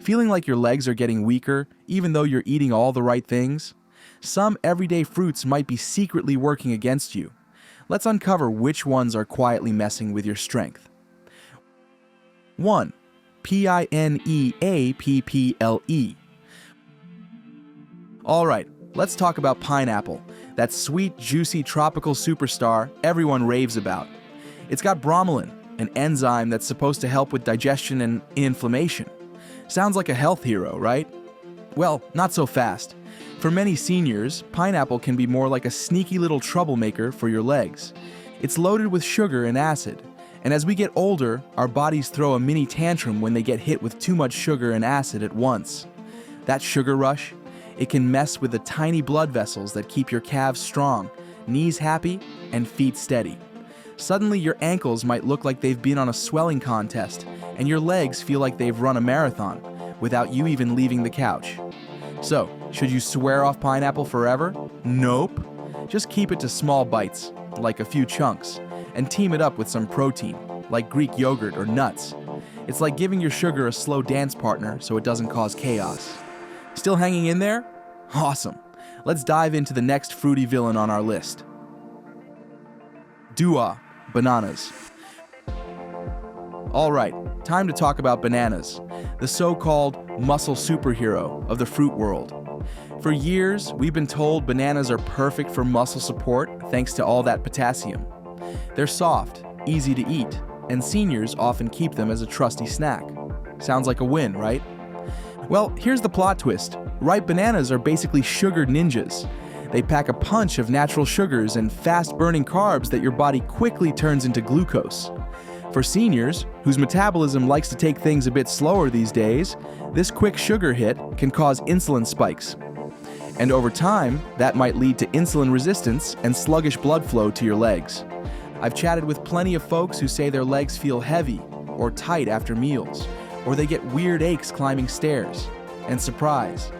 Feeling like your legs are getting weaker, even though you're eating all the right things? Some everyday fruits might be secretly working against you. Let's uncover which ones are quietly messing with your strength. 1. Pineapple. Alright, let's talk about pineapple, that sweet, juicy tropical superstar everyone raves about. It's got bromelain, an enzyme that's supposed to help with digestion and inflammation. Sounds like a health hero, right? Well, not so fast. For many seniors, pineapple can be more like a sneaky little troublemaker for your legs. It's loaded with sugar and acid, and as we get older, our bodies throw a mini tantrum when they get hit with too much sugar and acid at once. That sugar rush, it can mess with the tiny blood vessels that keep your calves strong, knees happy, and feet steady. Suddenly, your ankles might look like they've been on a swelling contest, and your legs feel like they've run a marathon, without you even leaving the couch. So, should you swear off pineapple forever? Nope. Just keep it to small bites, like a few chunks, and team it up with some protein, like Greek yogurt or nuts. It's like giving your sugar a slow dance partner so it doesn't cause chaos. Still hanging in there? Awesome. Let's dive into the next fruity villain on our list. Bananas. Alright, time to talk about bananas, the so-called muscle superhero of the fruit world. For years, we've been told bananas are perfect for muscle support thanks to all that potassium. They're soft, easy to eat, and seniors often keep them as a trusty snack. Sounds like a win, right? Well, here's the plot twist. Ripe bananas are basically sugar ninjas. They pack a punch of natural sugars and fast-burning carbs that your body quickly turns into glucose. For seniors, whose metabolism likes to take things a bit slower these days, this quick sugar hit can cause insulin spikes. And over time, that might lead to insulin resistance and sluggish blood flow to your legs. I've chatted with plenty of folks who say their legs feel heavy or tight after meals, or they get weird aches climbing stairs. And surprise,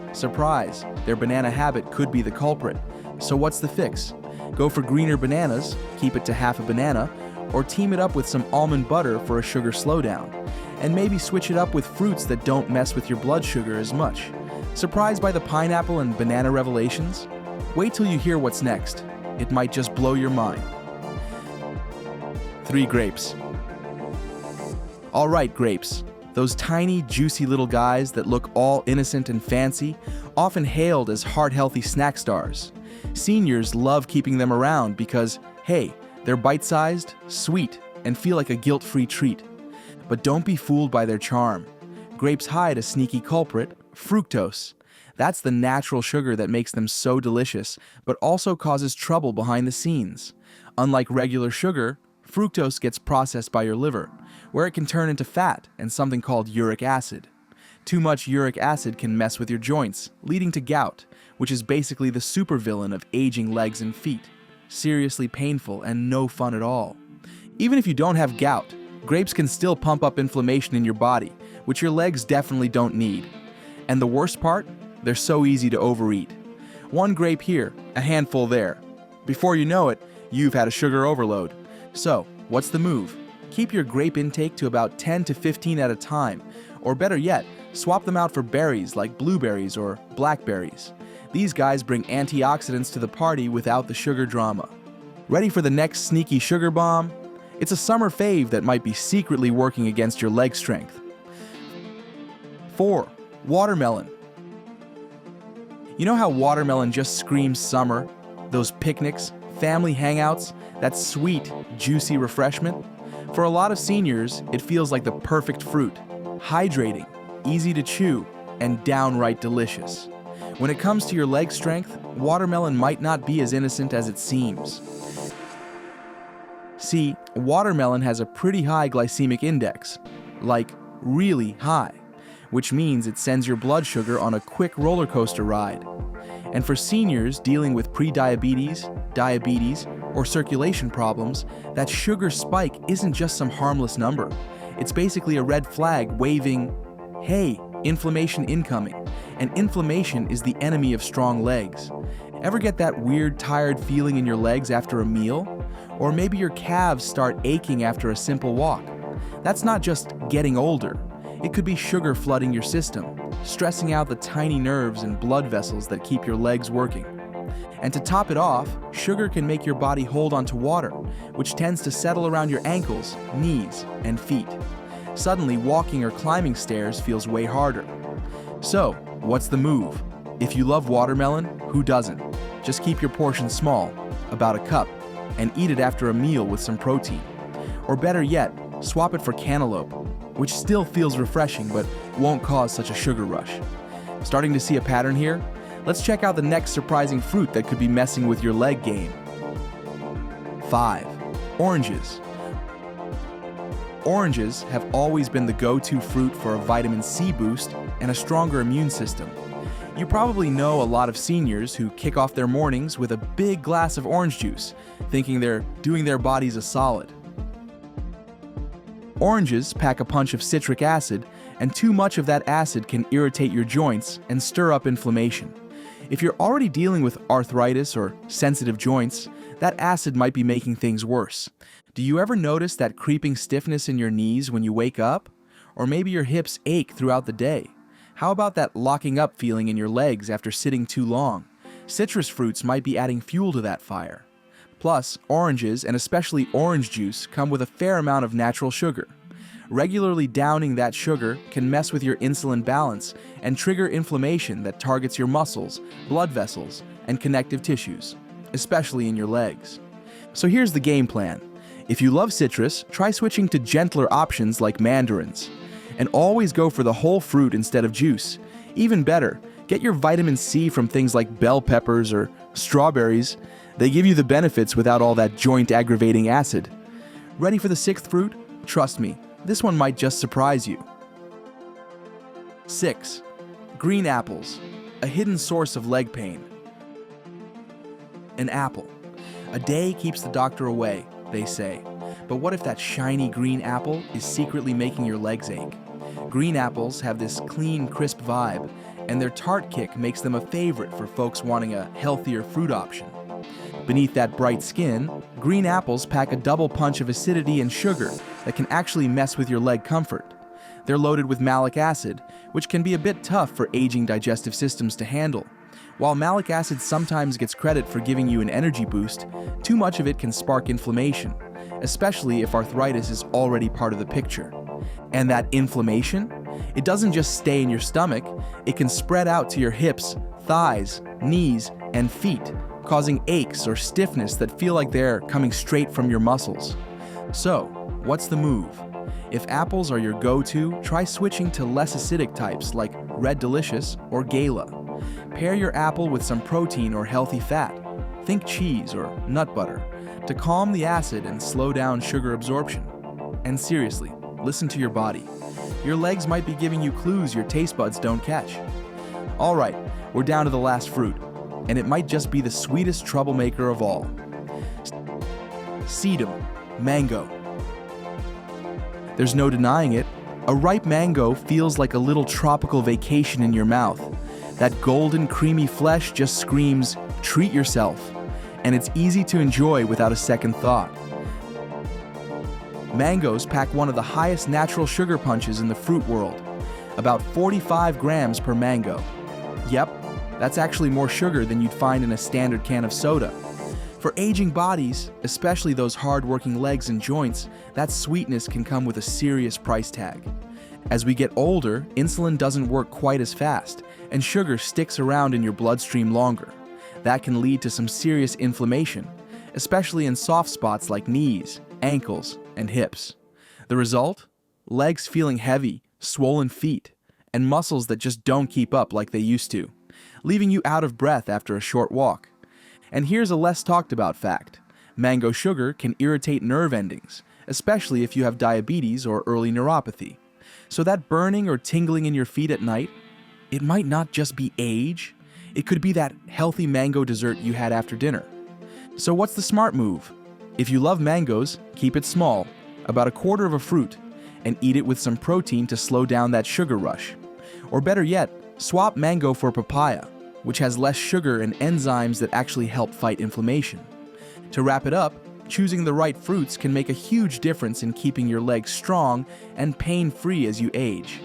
their banana habit could be the culprit. So what's the fix? Go for greener bananas, keep it to half a banana, or team it up with some almond butter for a sugar slowdown. And maybe switch it up with fruits that don't mess with your blood sugar as much. Surprised by the pineapple and banana revelations? Wait till you hear what's next. It might just blow your mind. 3. Grapes. Alright, grapes. Those tiny, juicy little guys that look all innocent and fancy, often hailed as heart-healthy snack stars. Seniors love keeping them around because, hey, they're bite-sized, sweet, and feel like a guilt-free treat. But don't be fooled by their charm. Grapes hide a sneaky culprit, fructose. That's the natural sugar that makes them so delicious, but also causes trouble behind the scenes. Unlike regular sugar, fructose gets processed by your liver, where it can turn into fat and something called uric acid. Too much uric acid can mess with your joints, leading to gout, which is basically the supervillain of aging legs and feet. Seriously painful and no fun at all. Even if you don't have gout, grapes can still pump up inflammation in your body, which your legs definitely don't need. And the worst part? They're so easy to overeat. One grape here, a handful there. Before you know it, you've had a sugar overload. So, what's the move? Keep your grape intake to about 10 to 15 at a time, or better yet, swap them out for berries like blueberries or blackberries. These guys bring antioxidants to the party without the sugar drama. Ready for the next sneaky sugar bomb? It's a summer fave that might be secretly working against your leg strength. 4. Watermelon. You know how watermelon just screams summer? Those picnics, family hangouts, that sweet, juicy refreshment? For a lot of seniors, it feels like the perfect fruit. Hydrating, easy to chew, and downright delicious. When it comes to your leg strength, watermelon might not be as innocent as it seems. See, watermelon has a pretty high glycemic index, like really high, which means it sends your blood sugar on a quick roller coaster ride. And for seniors dealing with pre-diabetes, diabetes, or circulation problems, that sugar spike isn't just some harmless number. It's basically a red flag waving, hey, inflammation incoming. And inflammation is the enemy of strong legs. Ever get that weird, tired feeling in your legs after a meal? Or maybe your calves start aching after a simple walk. That's not just getting older. It could be sugar flooding your system, stressing out the tiny nerves and blood vessels that keep your legs working. And to top it off, sugar can make your body hold onto water, which tends to settle around your ankles, knees, and feet. Suddenly, walking or climbing stairs feels way harder. So, what's the move? If you love watermelon, who doesn't? Just keep your portion small, about a cup, and eat it after a meal with some protein. Or better yet, swap it for cantaloupe, which still feels refreshing but won't cause such a sugar rush. Starting to see a pattern here? Let's check out the next surprising fruit that could be messing with your leg game. 5. Oranges. Oranges have always been the go-to fruit for a vitamin C boost and a stronger immune system. You probably know a lot of seniors who kick off their mornings with a big glass of orange juice, thinking they're doing their bodies a solid. Oranges pack a punch of citric acid, and too much of that acid can irritate your joints and stir up inflammation. If you're already dealing with arthritis or sensitive joints, that acid might be making things worse. Do you ever notice that creeping stiffness in your knees when you wake up? Or maybe your hips ache throughout the day? How about that locking up feeling in your legs after sitting too long? Citrus fruits might be adding fuel to that fire. Plus, oranges, and especially orange juice, come with a fair amount of natural sugar. Regularly downing that sugar can mess with your insulin balance and trigger inflammation that targets your muscles, blood vessels, and connective tissues, especially in your legs. So here's the game plan. If you love citrus, try switching to gentler options like mandarins. And always go for the whole fruit instead of juice. Even better, get your vitamin C from things like bell peppers or strawberries. They give you the benefits without all that joint-aggravating acid. Ready for the 6th fruit? Trust me, this one might just surprise you. 6. Green apples, a hidden source of leg pain. An apple. A day keeps the doctor away, they say. But what if that shiny green apple is secretly making your legs ache? Green apples have this clean, crisp vibe, and their tart kick makes them a favorite for folks wanting a healthier fruit option. Beneath that bright skin, green apples pack a double punch of acidity and sugar that can actually mess with your leg comfort. They're loaded with malic acid, which can be a bit tough for aging digestive systems to handle. While malic acid sometimes gets credit for giving you an energy boost, too much of it can spark inflammation, especially if arthritis is already part of the picture. And that inflammation? It doesn't just stay in your stomach, it can spread out to your hips, thighs, knees, and feet, causing aches or stiffness that feel like they're coming straight from your muscles. So, what's the move? If apples are your go-to, try switching to less acidic types like Red Delicious or Gala. Pair your apple with some protein or healthy fat, think cheese or nut butter, to calm the acid and slow down sugar absorption. And seriously, listen to your body. Your legs might be giving you clues your taste buds don't catch. Alright, we're down to the last fruit, and it might just be the sweetest troublemaker of all. Sedum, mango. There's no denying it, a ripe mango feels like a little tropical vacation in your mouth. That golden, creamy flesh just screams, treat yourself, and it's easy to enjoy without a second thought. Mangoes pack one of the highest natural sugar punches in the fruit world, about 45 grams per mango. Yep, that's actually more sugar than you'd find in a standard can of soda. For aging bodies, especially those hard-working legs and joints, that sweetness can come with a serious price tag. As we get older, insulin doesn't work quite as fast, and sugar sticks around in your bloodstream longer. That can lead to some serious inflammation, especially in soft spots like knees, ankles, and hips. The result? Legs feeling heavy, swollen feet, and muscles that just don't keep up like they used to, leaving you out of breath after a short walk. And here's a less talked about fact. Mango sugar can irritate nerve endings, especially if you have diabetes or early neuropathy. So that burning or tingling in your feet at night, it might not just be age, it could be that healthy mango dessert you had after dinner. So what's the smart move? If you love mangoes, keep it small, about a quarter of a fruit, and eat it with some protein to slow down that sugar rush. Or better yet, swap mango for papaya, which has less sugar and enzymes that actually help fight inflammation. To wrap it up, choosing the right fruits can make a huge difference in keeping your legs strong and pain-free as you age.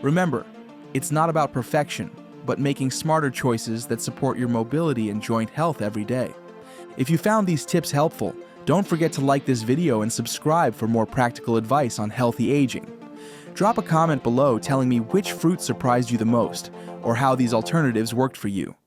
Remember, it's not about perfection, but making smarter choices that support your mobility and joint health every day. If you found these tips helpful, don't forget to like this video and subscribe for more practical advice on healthy aging. Drop a comment below telling me which fruit surprised you the most, or how these alternatives worked for you.